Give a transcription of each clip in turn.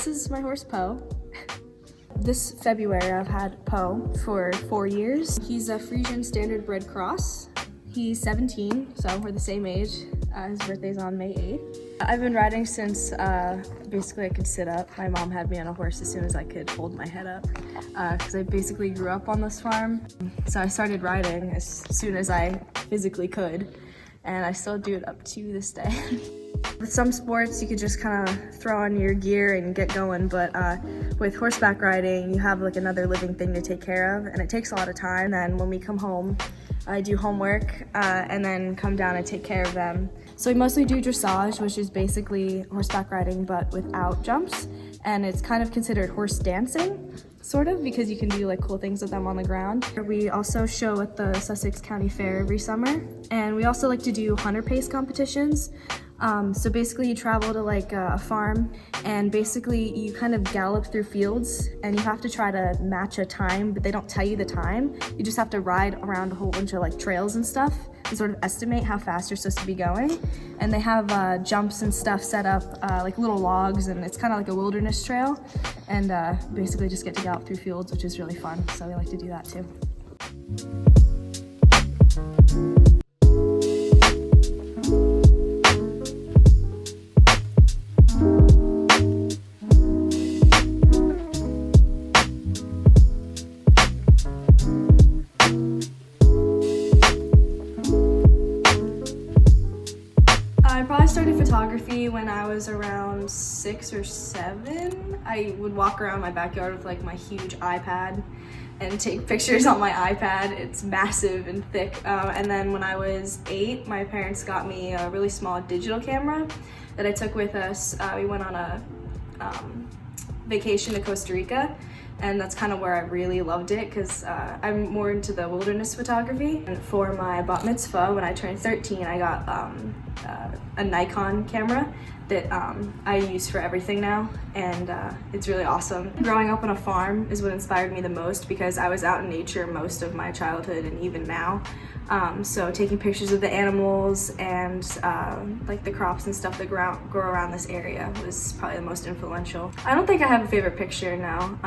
this is my horse Poe. This February I've had Poe for 4 years. He's a Frisian standard bred cross. He's 17, so we're the same age. His birthday's on May 8th. I've been riding since basically I could sit up. My mom had me on a horse as soon as I could hold my head up because I basically grew up on this farm. So I started riding as soon as I physically could, and I still do it up to this day. With some sports, you could just kind of throw on your gear and get going, but with horseback riding, you have like another living thing to take care of, and it takes a lot of time. Then when we come home, I do homework and then come down and take care of them. So we mostly do dressage, which is basically horseback riding but without jumps, and it's kind of considered horse dancing, sort of, because you can do like cool things with them on the ground. We also show at the Sussex County Fair every summer, and we also like to do hunter pace competitions. So basically you travel to like a farm, and basically you kind of gallop through fields, and you have to try to match a time, but they don't tell you the time. You just have to ride around a whole bunch of like trails and stuff to sort of estimate how fast you're supposed to be going. And they have jumps and stuff set up, like little logs, and it's kind of like a wilderness trail, and basically just get to gallop through fields, which is really fun. So we like to do that too. I probably started photography when I was around 6 or 7. I would walk around my backyard with like my huge iPad and take pictures on my iPad. It's massive and thick. And then when I was 8, my parents got me a really small digital camera that I took with us. We went on a vacation to Costa Rica, and that's kind of where I really loved it because I'm more into the wilderness photography. And for my bat mitzvah, when I turned 13, I got a Nikon camera that I use for everything now, and it's really awesome. Growing up on a farm is what inspired me the most because I was out in nature most of my childhood and even now. So taking pictures of the animals and like the crops and stuff that grow around this area was probably the most influential. I don't think I have a favorite picture now.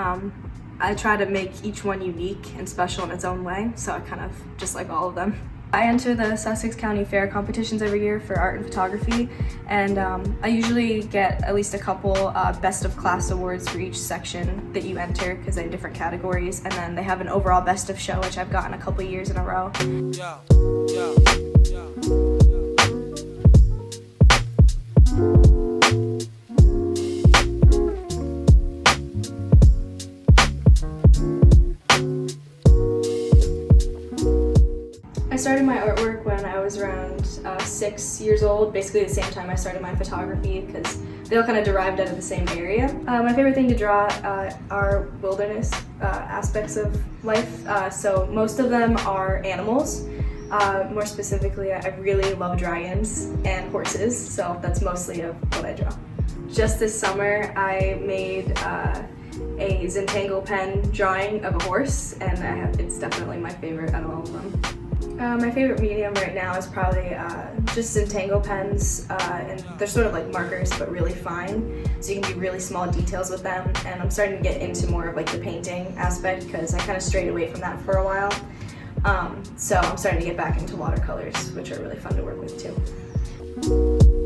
I try to make each one unique and special in its own way, so I kind of just like all of them. I enter the Sussex County Fair competitions every year for art and photography, and I usually get at least a couple best of class awards for each section that you enter because they have different categories, and then they have an overall best of show, which I've gotten a couple years in a row. I started my artwork when I was around 6 years old, basically the same time I started my photography because they all kind of derived out of the same area. My favorite thing to draw are wilderness aspects of life, so most of them are animals. More specifically, I really love dragons and horses, so that's mostly of what I draw. Just this summer, I made a Zentangle pen drawing of a horse, and it's definitely my favorite out of all of them. My favorite medium right now is probably just Zentangle pens, and they're sort of like markers but really fine, so you can do really small details with them, and I'm starting to get into more of like the painting aspect because I kind of strayed away from that for a while. So I'm starting to get back into watercolors, which are really fun to work with too.